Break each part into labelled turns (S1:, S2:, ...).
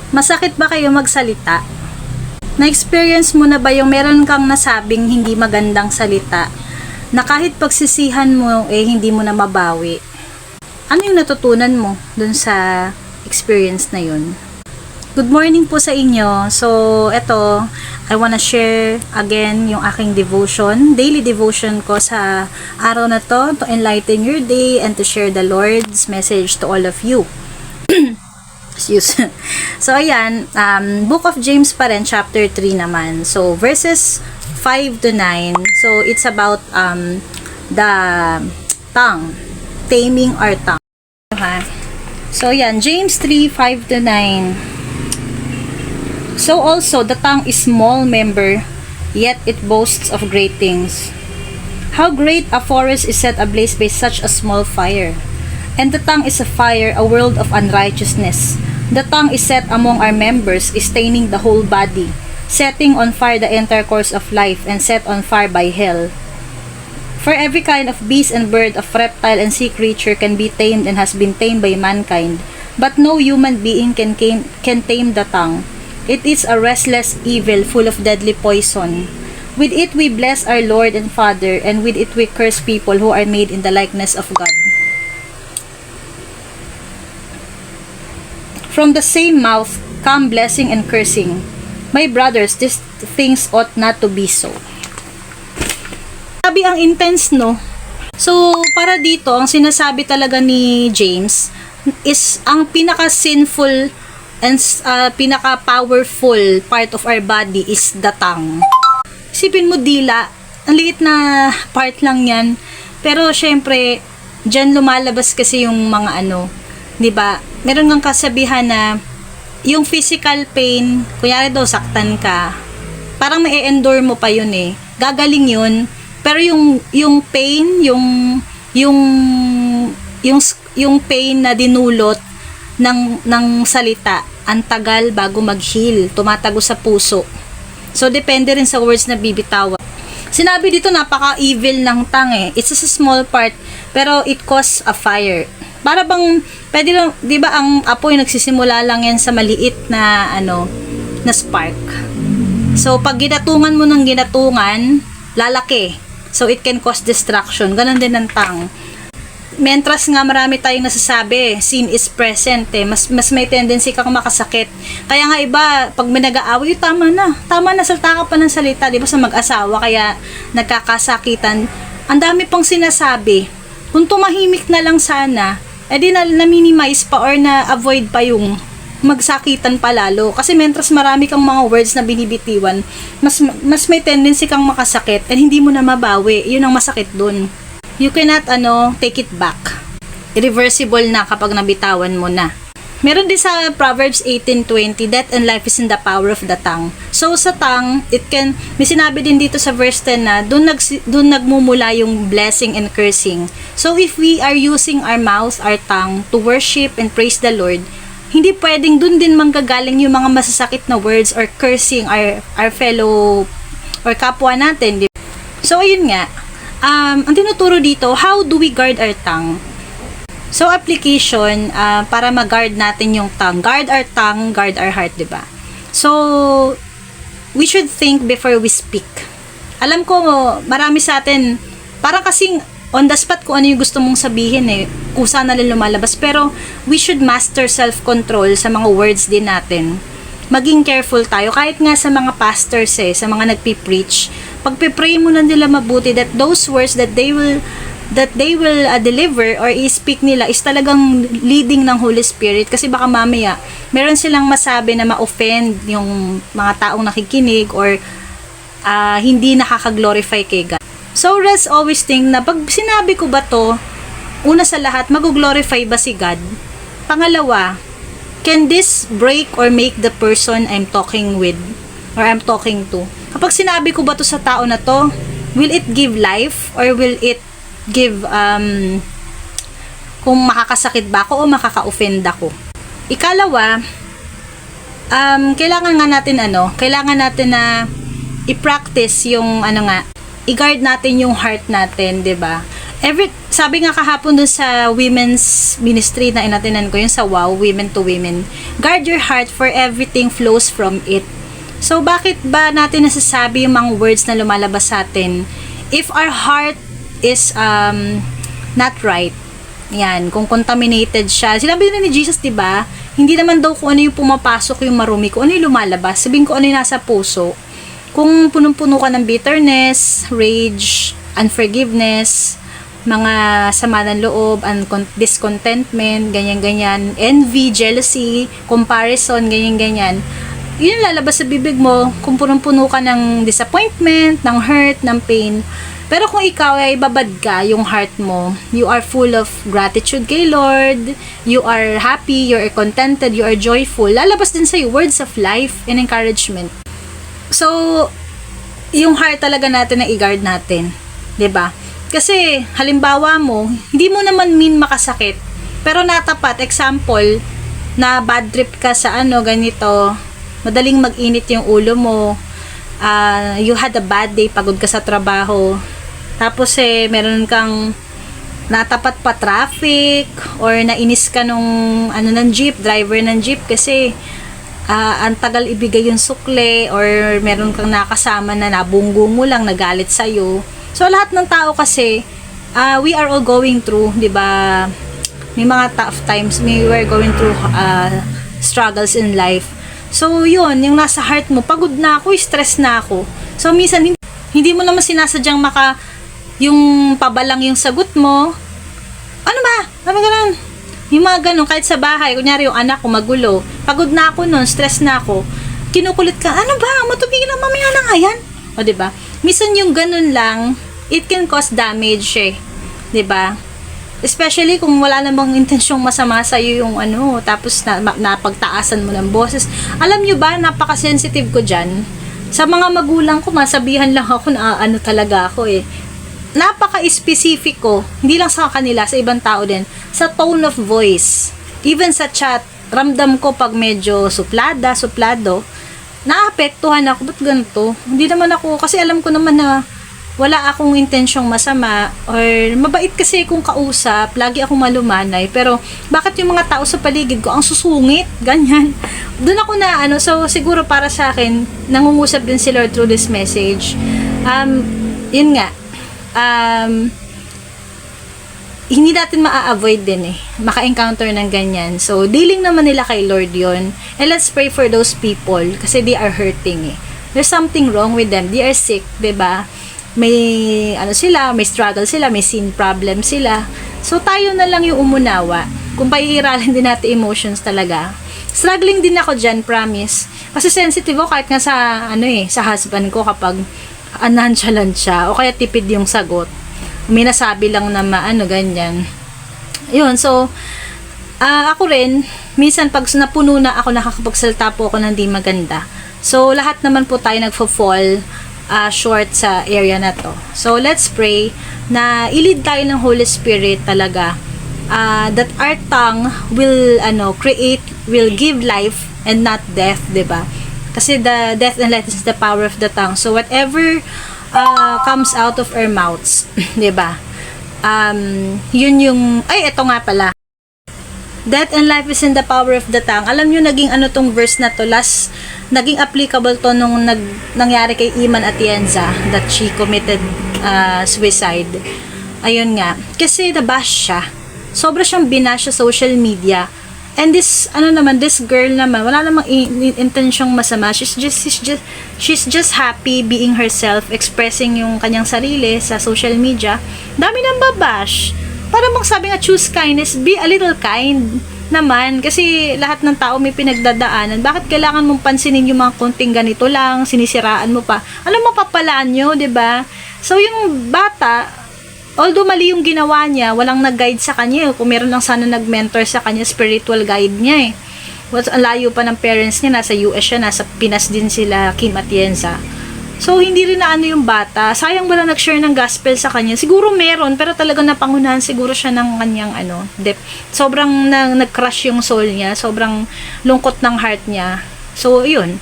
S1: Masakit ba kayo magsalita? Na-experience mo na ba yung meron kang nasabing hindi magandang salita na kahit pagsisihan mo hindi mo na mabawi? Ano yung natutunan mo dun sa experience na yun? Good morning po sa inyo. So, eto, I wanna share again yung aking devotion, daily devotion ko sa araw na to enlighten your day and to share the Lord's message to all of you. So, ayan, Book of James pa rin, chapter 3 naman. So, verses 5 to 9. So, it's about the tongue, taming our tongue. Okay? So, ayan, James 3, 5 to 9. So, also, the tongue is small member, yet it boasts of great things. How great a forest is set ablaze by such a small fire. And the tongue is a fire, a world of unrighteousness. The tongue is set among our members, staining the whole body, setting on fire the entire course of life, and set on fire by hell. For every kind of beast and bird, of reptile and sea creature can be tamed and has been tamed by mankind, but no human being can tame the tongue. It is a restless evil, full of deadly poison. With it we bless our Lord and Father, and with it we curse people who are made in the likeness of God. From the same mouth come blessing and cursing. My brothers, these things ought not to be so. Sabi ang intense, no? So, para dito, ang sinasabi talaga ni James is ang pinaka-sinful and pinaka-powerful part of our body is the tongue. Isipin mo, dila, ang liit na part lang yan. Pero, syempre, dyan lumalabas kasi yung mga diba? Meron ng kasabihan na yung physical pain, kunyari daw saktan ka, parang ma-endure mo pa yun gagaling yun, pero yung pain, yung pain na dinulot ng salita, ang tagal bago mag-heal, tumatago sa puso. So, depende rin sa words na bibitawan. Sinabi dito, napaka-evil ng tongue It's just a small part, pero it causes a fire. Para bang, pwede lang, di ba ang apoy nagsisimula lang yan sa maliit na, na spark. So, pag ginatungan mo ng ginatungan, lalaki. So, it can cause destruction. Ganon din ang tongue. Mentras nga marami tayong nasasabi, sin is present mas may tendency kang makasakit. Kaya nga iba, pag may nag-aaway, tama na, salta ka pa ng salita, di ba, sa mag-asawa, kaya nagkakasakitan. Ang dami pang sinasabi. Kung tumahimik na lang sana, di na-minimize pa or na-avoid pa yung magsakitan pa lalo. Kasi mentras marami kang mga words na binibitiwan, mas may tendency kang makasakit and hindi mo na mabawi. Yun ang masakit dun. You cannot, take it back. Irreversible na kapag nabitawan mo na. Meron din sa Proverbs 18:20, death and life is in the power of the tongue. So, sa tongue, may sinabi din dito sa verse 10 na, doon nagmumula yung blessing and cursing. So, if we are using our mouth, our tongue, to worship and praise the Lord, hindi pwedeng doon din manggagaling yung mga masasakit na words or cursing our fellow or kapwa natin. So, ayun nga. Ang tinuturo dito, how do we guard our tongue? So, application, para mag-guard natin yung tongue. Guard our tongue, guard our heart, diba? So, we should think before we speak. Alam ko, marami sa atin, parang kasing on the spot kung ano yung gusto mong sabihin kusa na lang lumalabas. Pero, we should master self-control sa mga words din natin. Maging careful tayo. Kahit nga sa mga pastors sa mga nagpipreach, pagpipray mo na nila mabuti that those words that they will deliver or i-speak nila is talagang leading ng Holy Spirit, kasi baka mamaya meron silang masabi na ma-offend yung mga taong nakikinig or hindi nakaka-glorify kay God. So let's always think na pag sinabi ko ba to, una sa lahat, mag-glorify ba si God? Pangalawa, can this break or make the person I'm talking with or I'm talking to? Kapag sinabi ko ba to sa tao na to, will it give life or will it give kung makakasakit ba ako o makaka-offend ako? Ikalawa, kailangan natin na i-practice yung i-guard natin yung heart natin, 'di ba? Sabi nga kahapon dun sa women's ministry na inatinan ko, yung sa WOW, Women to Women, guard your heart for everything flows from it. So, bakit ba natin nasasabi yung mga words na lumalabas sa atin? If our heart is not right, yan, kung contaminated siya. Sinabi din ni Jesus, diba? Hindi naman daw kung ano yung pumapasok yung marumi, kung ano yung lumalabas. Sabihin ko ano yung nasa puso. Kung punong-puno ka ng bitterness, rage, unforgiveness, mga sama ng loob, discontentment, ganyan-ganyan, envy, jealousy, comparison, ganyan-ganyan, yun lalabas sa bibig mo kung punong-puno ka ng disappointment, ng hurt, ng pain. Pero kung ikaw ay babad ka, yung heart mo, you are full of gratitude kay Lord, you are happy, you are contented, you are joyful, lalabas din sa'yo words of life and encouragement. So, yung heart talaga natin na i-guard natin, 'di ba? Kasi, halimbawa mo, hindi mo naman mean makasakit, pero natapat, example, na bad trip ka sa ganito, madaling mag-init yung ulo mo, you had a bad day, pagod ka sa trabaho, tapos meron kang natapat pa traffic, or nainis ka nung ng jeep, driver ng jeep, kasi ang tagal ibigay yung sukle, or meron kang nakasama na nabunggo mo lang, nagalit sa'yo. So, lahat ng tao kasi, we are all going through, di ba? May mga tough times, we were going through struggles in life. So, yun, yung nasa heart mo, pagod na ako, stress na ako. So, minsan, hindi mo naman sinasadyang yung pabalang yung sagot mo. Ano ba? Ano ganun? Yung mga ganun, kahit sa bahay, kunyari yung anak ko magulo, pagod na ako nun, stress na ako, kinukulit ka, ano ba? Matubigin lang mamaya na nga yan. O, diba? Minsan yung ganun lang, it can cause damage diba? Especially kung wala namang intensyong masama sa'yo yung tapos napagtaasan mo ng boses. Alam nyo ba, napaka-sensitive ko dyan. Sa mga magulang ko, masabihan lang ako na talaga ako Napaka-specific ko, hindi lang sa kanila, sa ibang tao din, sa tone of voice. Even sa chat, ramdam ko pag medyo suplado, naapektuhan ako, ba't ganito? Hindi naman ako, kasi alam ko naman na wala akong intensyong masama, or mabait kasi kung kausap, lagi akong malumanay, pero bakit yung mga tao sa paligid ko ang susungit, ganyan. Doon ako na so siguro para sa akin, nangungusap din si Lord through this message. Yun nga, hindi natin maa-avoid din maka-encounter ng ganyan. So, dealing naman nila kay Lord yon. And let's pray for those people kasi they are hurting There's something wrong with them. They are sick, 'di ba? May may struggle sila, may sin problem sila. So, tayo na lang yung umunawa. Kung paiiralin din natin emotions talaga. Struggling din ako dyan, promise. Kasi sensitive ako kahit nga sa sa husband ko kapag nonchalant siya o kaya tipid yung sagot. May nasabi lang na ganyan. Yun, so, ako rin, minsan pag napuno na ako, nakakapagsalita po ako ng di maganda. So, lahat naman po tayo nagfo-fall short sa area na to. So, let's pray na i-lead tayo ng Holy Spirit talaga. That our tongue will, will give life and not death, diba? Kasi the death and life is the power of the tongue. So, whatever comes out of our mouths, diba? Yun yung, ito nga pala. Death and life is in the power of the tongue. Alam nyo, naging tong verse na to, naging applicable to nung nangyari kay Iman Atienza, that she committed suicide. Ayun nga. Kasi nabash siya. Sobra siyang binash sa social media. And this girl naman, wala namang intensyong masama. She's just happy being herself, expressing yung kanyang sarili sa social media. Dami nang babash. Para bang sabi nga, choose kindness, be a little kind naman. Kasi lahat ng tao may pinagdadaanan. Bakit kailangan mong pansinin yung mga konting ganito lang, sinisiraan mo pa? Ano mapapalaan nyo, 'di ba? So, yung bata, although mali yung ginawa niya, walang nag-guide sa kanya. Kung meron lang sana nag-mentor sa kanya, spiritual guide niya Ang layo pa ng parents niya, nasa US siya, nasa Pinas din sila, Kim Atienza. So, hindi rin na yung bata. Sayang wala nag-share ng gospel sa kanya. Siguro meron, pero talagang napangunahan siguro siya ng kanyang depth. Sobrang nag-crush yung soul niya. Sobrang lungkot ng heart niya. So, yun.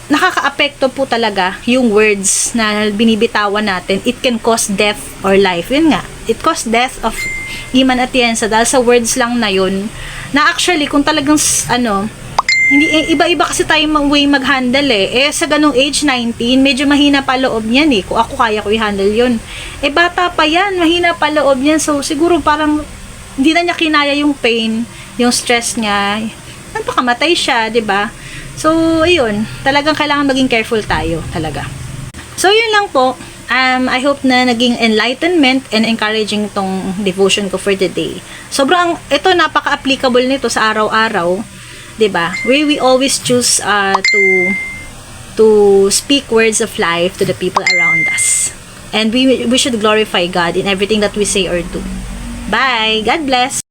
S1: Nakaka-apekto po talaga yung words na binibitawan natin. It can cause death or life. Yun nga. it caused death of Iman Atienza dahil sa words lang na yun. Na actually, kung talagang, hindi, iba-iba kasi tayo way mag-handle eh. Sa ganung age, 19, medyo mahina pa loob niyan eh. Kung ako kaya ko i-handle yun. Bata pa yan, mahina pa loob niyan. So, siguro parang, hindi na niya kinaya yung pain, yung stress niya. Napakamatay siya, 'di ba? So, ayun, talagang kailangan maging careful tayo, talaga. So, yun lang po. I hope na naging enlightenment and encouraging tong devotion ko for the day. Sobrang, ito napaka-applicable nito sa araw-araw, 'di ba? We always choose to speak words of life to the people around us. And we should glorify God in everything that we say or do. Bye. God bless.